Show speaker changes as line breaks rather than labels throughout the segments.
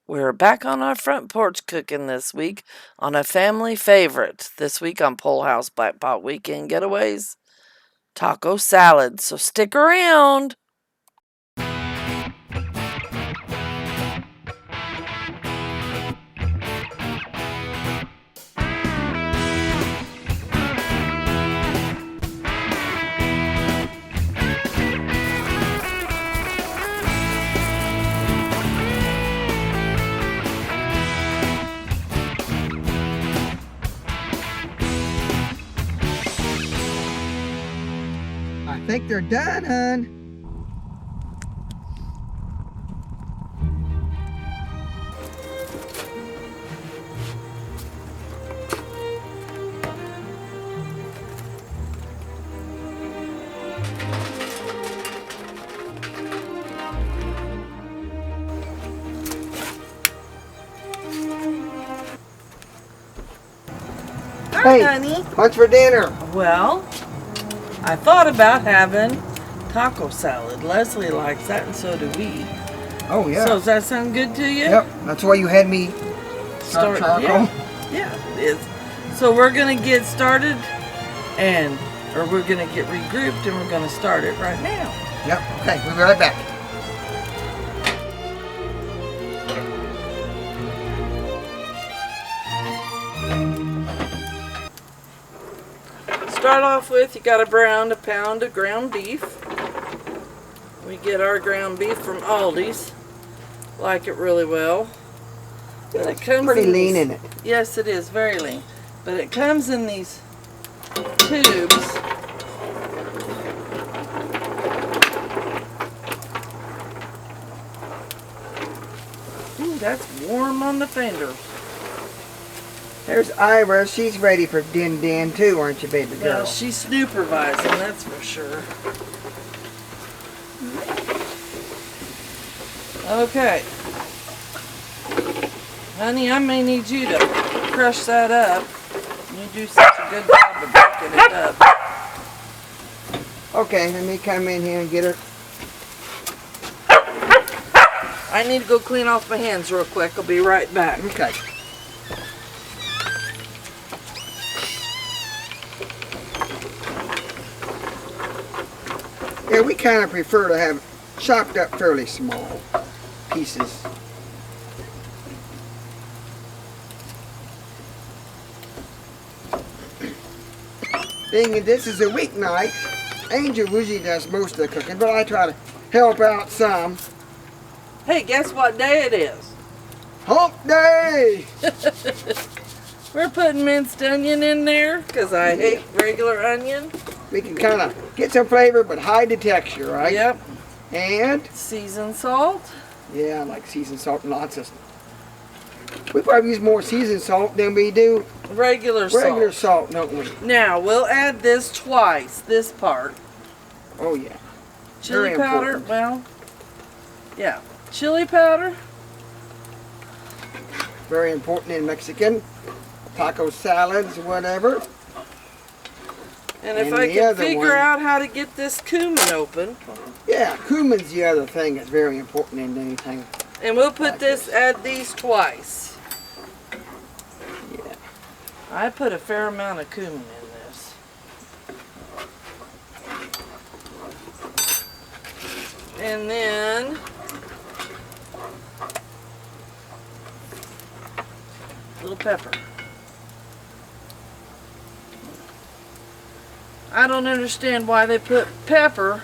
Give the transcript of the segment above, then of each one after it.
We're back on our front porch cooking this week on a family favorite. This week on Pole House Blackpot Weekend Getaways, taco salad. So stick around.
I think they're done, hon.
Hi, honey.
What's for dinner?
Well, I thought about having taco salad. Leslie likes that, and so do we.
Oh, yeah.
So does that sound good to you?
Yep, that's why you had me start charcoal.
Yeah, it is. So we're going to get started, or we're going to get regrouped, and we're going to start it right now.
Yep, okay, we'll be right back.
Start off with, you got to brown a pound of ground beef. We get our ground beef from Aldi's. Like it really well. But it comes
pretty
in
lean,
these,
isn't it?
Yes, it is very lean. But it comes in these tubes. Ooh, that's warm on the fingers.
There's Ira. She's ready for Din Din too, aren't you, baby girl?
Well, she's supervising, that's for sure. Okay. Honey, I may need you to crush that up. You do such a good job of breaking it up.
Okay, let me come in here and get her.
I need to go clean off my hands real quick. I'll be right back.
Okay. Yeah, we kind of prefer to have chopped up fairly small pieces. Being this is a weeknight, Angel usually does most of the cooking, but I try to help out some.
Hey, guess what day it is?
Hump day!
We're putting minced onion in there because I hate regular onion.
We can kind of get some flavor but hide the texture, right?
Yep.
And,
Seasoned salt.
yeah, I like seasoned salt and lots of. We probably use more seasoned salt than we do
Regular
salt, don't we?
Now, we'll add this twice, this part.
Oh, yeah.
Chili
Very
powder,
important.
well, yeah. Chili powder.
Very important in Mexican. Taco salads, whatever.
And if
And
I
the
can
other
figure
one-
out how to get this cumin open.
Yeah, cumin's the other thing that's very important in anything.
And we'll put
Like
this,
this.
add these twice.
Yeah.
I put a fair amount of cumin in this. And then a little pepper. I don't understand why they put pepper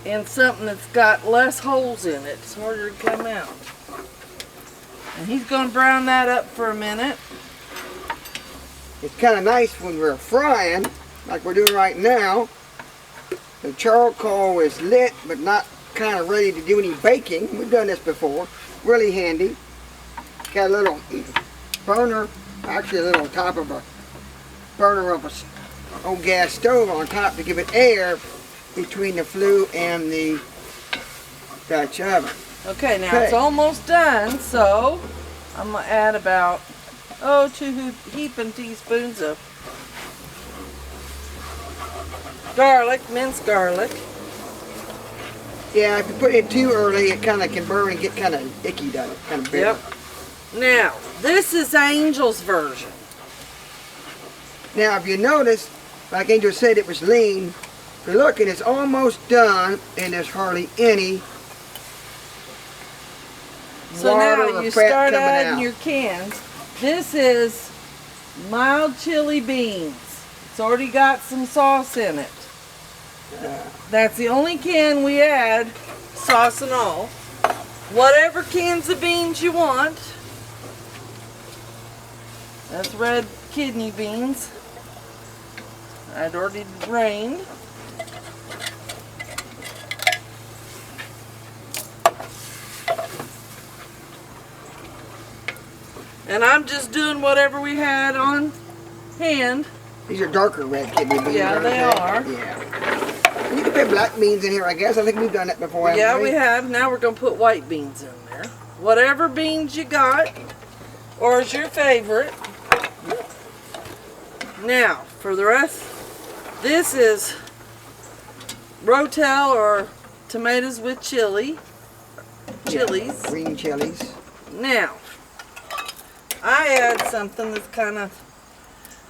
in something that's got less holes in it. It's harder to come out. And he's going to brown that up for a minute.
It's kind of nice when we're frying, like we're doing right now. The charcoal is lit, but not kind of ready to do any baking. We've done this before. Really handy. Got a little burner, actually a little top of a burner of a old gas stove on top to give it air between the flue and the Dutch oven.
Okay, now it's almost done, so I'm going to add about, 2 heaping teaspoons of garlic, minced garlic.
Yeah, if you put it too early, it kind of can burn and get kind of icky, doesn't it? Kind of bitter.
Yep. Now, this is Angel's version.
Now, if you notice, like Angel said, it was lean. If you're looking, it's almost done, and there's hardly any
So
water
now
or
you
fat
start
coming
adding
out.
your cans. This is mild chili beans. It's already got some sauce in it. That's the only can we add, sauce and all. Whatever cans of beans you want. That's red kidney beans. I'd already drained. And I'm just doing whatever we had on hand.
These are darker red kidney beans.
Yeah, they are.
Yeah. You can put black beans in here, I guess. I think we've done that before.
Yeah, we have. Now we're going to put white beans in there. Whatever beans you got, or is your favorite. Now, for the rest, this is Rotel or tomatoes with chili. Chilies.
Yeah, green chilies.
Now, I add something that's kind of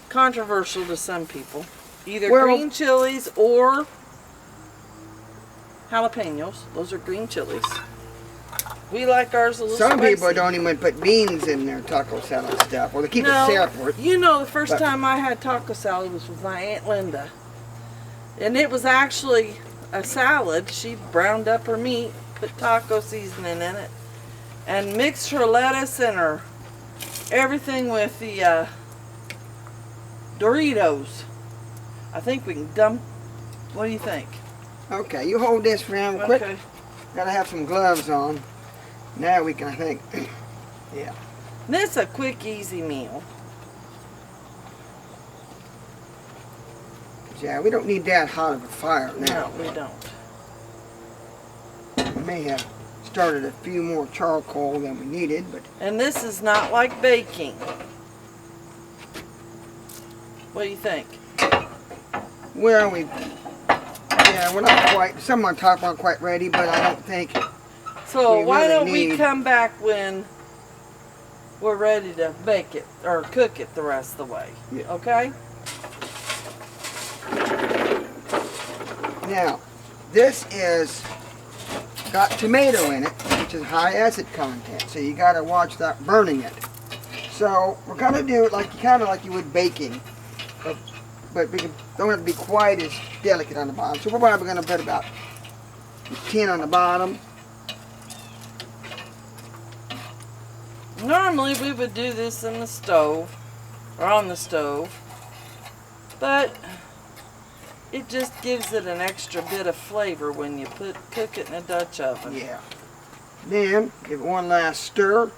controversial to some people. Either green chilies or jalapenos. Those are green chilies. We like ours a little
Some
spicy.
people don't even put beans in their taco salad stuff, or they keep it separate.
You know, the first time I had taco salad was with my Aunt Linda. And it was actually a salad. She browned up her meat, put taco seasoning in it, and mixed her lettuce and her everything with the Doritos. I think we can dump. What do you think?
Okay, you hold this for him quick.
Okay.
Gotta have some gloves on. Now we can, I think. Yeah.
This is a quick, easy meal.
Yeah, we don't need that hot of a fire now.
No, we don't.
We may have started a few more charcoal than we needed, but
And this is not like baking. What do you think?
well, we're not quite. Some on top aren't quite ready, but I don't think.
So
We
why
really
don't we
need-
come back when we're ready to bake it or cook it the rest of the way?
Yeah.
Okay?
Now, this is got tomato in it, which is high acid content. So you got to watch that burning it. So we're gonna do it kind of like you would baking, but we don't have to be quite as delicate on the bottom. So we're probably gonna put about 10 on the bottom.
Normally we would do this in the stove or on the stove, but it just gives it an extra bit of flavor when you cook it in a Dutch oven.
Yeah. Then give it one last stir.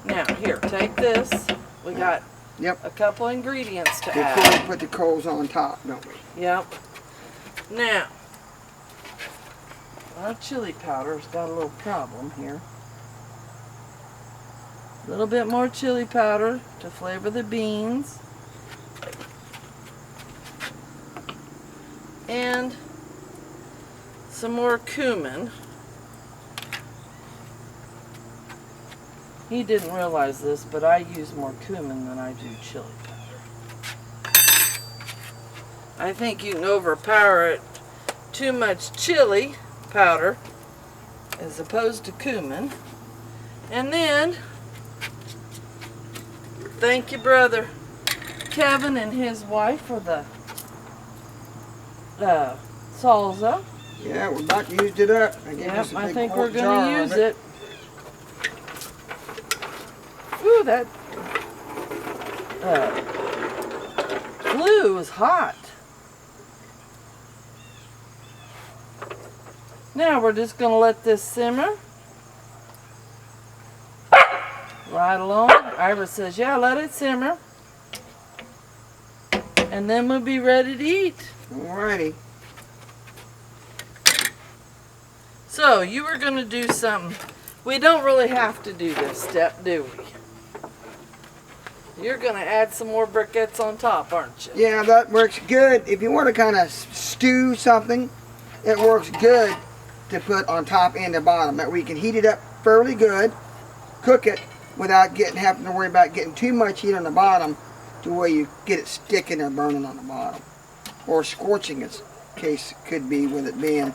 Now here, take this. We got
Yep.
a couple ingredients to
Before
add.
we put the coals on top, don't we?
Yep. Now, our chili powder's got a little problem here. A little bit more chili powder to flavor the beans. And some more cumin. He didn't realize this, but I use more cumin than I do chili powder. I think you can overpower it. Too much chili powder as opposed to cumin. And then, thank you, brother Kevin and his wife for the salsa.
Yeah, we're about to use it up.
Yep, I think we're going to use it. Ooh, that glue is hot. Now we're just going to let this simmer. Right along. Ira says, yeah, let it simmer. And then we'll be ready to eat.
Alrighty.
So, you were going to do something. We don't really have to do this step, do we? You're going to add some more briquettes on top, aren't you?
Yeah, that works good. If you want to kind of stew something, it works good to put on top and the bottom. That way you can heat it up fairly good, cook it without having to worry about getting too much heat on the bottom to where you get it sticking or burning on the bottom. Or scorching, as case could be with it being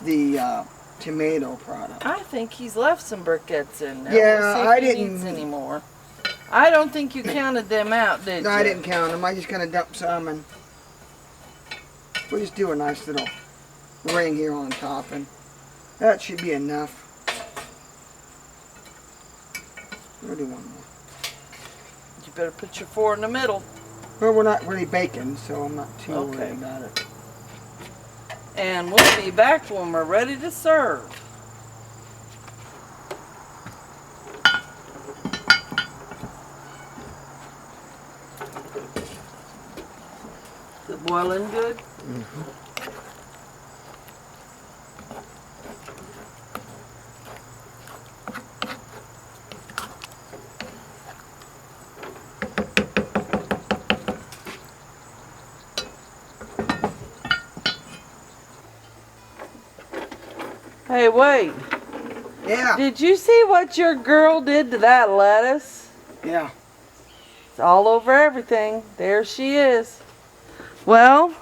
the tomato product.
I think he's left some briquettes in there.
Yeah,
we'll see if
I
he
didn't.
needs any more. I don't think you counted them out, did
No,
you?
I didn't count them. I just kind of dumped some, and we'll just do a nice little ring here on top, and that should be enough. We'll do one more.
You better put your 4 in the middle.
Well, we're not really baking, so I'm not too
Okay.
worried about it.
And we'll be back when we're ready to serve. Is it boiling good?
Mm-hmm.
Hey, wait.
Yeah.
Did you see what your girl did to that lettuce?
Yeah.
It's all over everything. There she is. Well,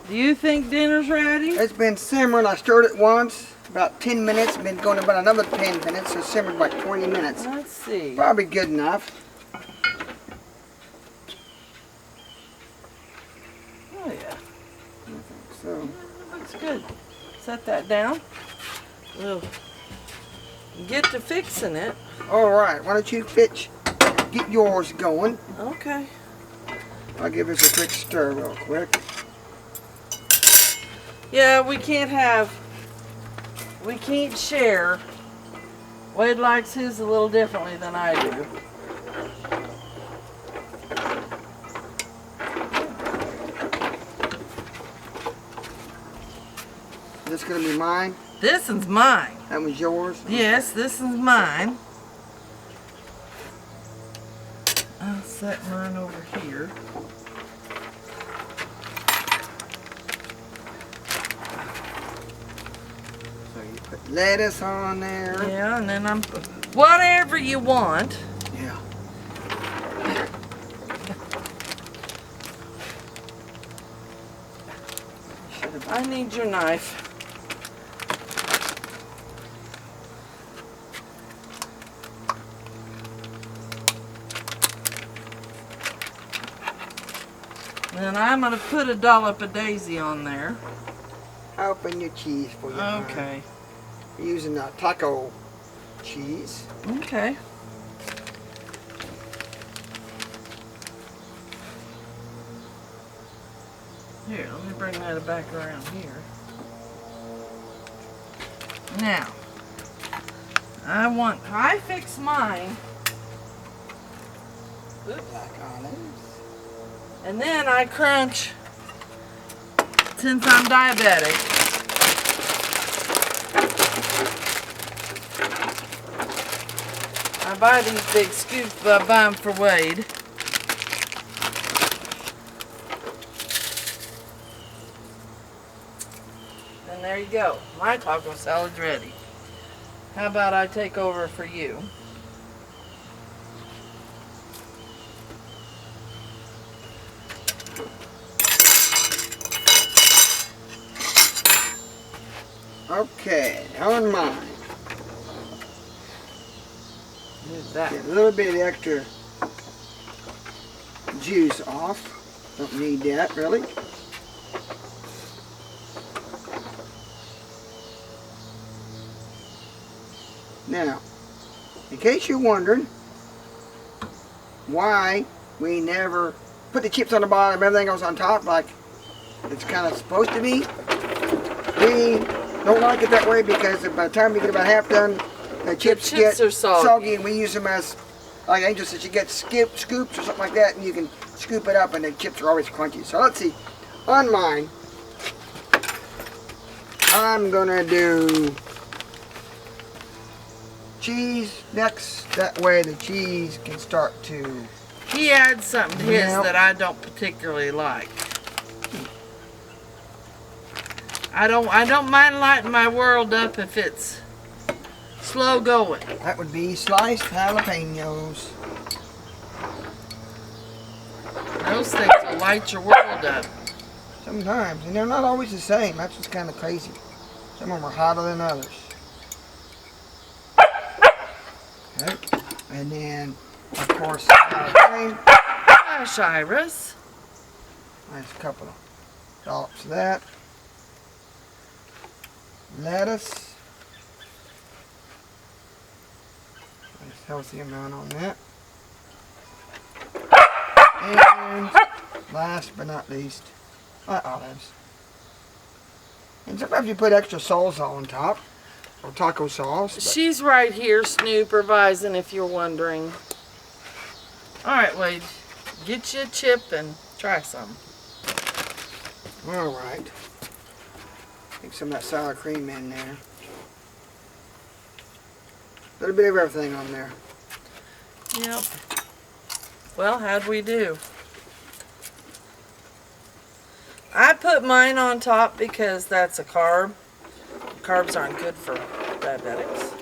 do you think dinner's ready?
It's been simmering. I stirred it once, about 10 minutes. Been going about another 10 minutes, so simmered like 20 minutes.
Let's see.
Probably good enough.
Oh, yeah.
So,
Looks good. Set that down. We'll get to fixing it.
all right. Why don't you get yours going?
Okay.
I'll give this a quick stir real quick.
Yeah, we can't share. Wade likes his a little differently than I do.
Is this going to be mine?
This one's mine.
That was yours?
Yes, this is mine. I'll set mine over here.
So you put lettuce on there.
Yeah, and then I'm whatever you want.
Yeah.
I need your knife. And I'm going to put a dollop of daisy on there.
Open your cheese for you.
Okay.
We're using taco cheese.
Okay. Here, let me bring that back around here. Now, I fix mine. Oops.
Black olives.
And then I crunch, since I'm diabetic. I buy these big scoops, but I buy them for Wade. And there you go. My taco salad's ready. How about I take over for you?
Okay, on mine.
Who's that?
Get a little bit of extra juice off. Don't need that, really. Now, in case you're wondering why we never put the chips on the bottom, everything goes on top like it's kind of supposed to be, we don't like it that way because by the time you get about half done, the chips get
are soggy.
and we use them as, like Angel said, you get scoops or something like that, and you can scoop it up and the chips are always crunchy. So let's see, on mine, I'm gonna do cheese next. That way the cheese can start to...
He adds something to his
Yep.
that I don't particularly like. I don't mind lighting my world up if it's slow going.
That would be sliced jalapenos.
Those things will light your world up.
Sometimes, and they're not always the same. That's what's kind of crazy. Some of them are hotter than others. Okay. And then, of course,
Gosh, Iris.
nice couple of dollops of that. Lettuce. Nice healthy amount on that. And last but not least, my olives. And sometimes you put extra salsa on top, or taco sauce. But
She's right here supervising, if you're wondering. Alright, Wade. Get you a chip and try some.
all right. Take some of that sour cream in there. A little bit of everything on there.
Yep. Well, how'd we do? I put mine on top because that's a carb. Carbs aren't good for diabetics.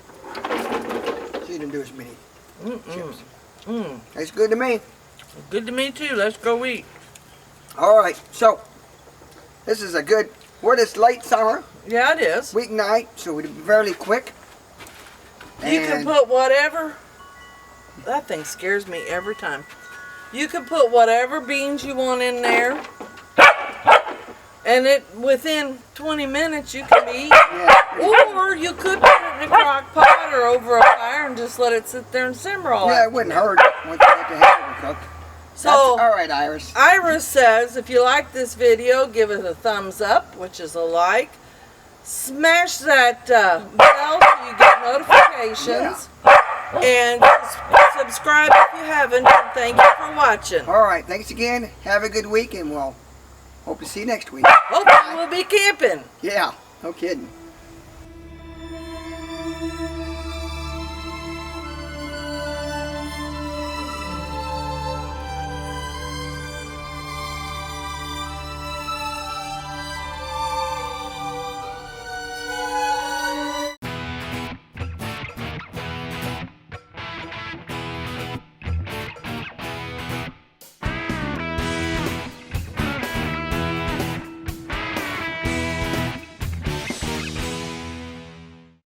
So you didn't do as many chips.
Mm.
Tastes good to me.
Good to me too. Let's go eat.
All right, so this is a good, it's late summer,
Yeah, it is.
weeknight, so it'll be fairly quick.
You can
And
put whatever. That thing scares me every time. You can put whatever beans you want in there. And within 20 minutes you can be eating.
yeah,
Or you could put it in a crock pot or over a fire and just let it sit there and simmer all
yeah, it
afternoon.
wouldn't hurt once you get the hamburger cooked.
So,
All right, Iris.
Iris says, if you like this video, give it a thumbs up, which is a like. Smash that bell so you get notifications. And subscribe if you haven't. And thank you for watching.
All right, thanks again. Have a good week, and we'll hope to see you next week.
Hopefully we'll be camping.
Yeah, no kidding.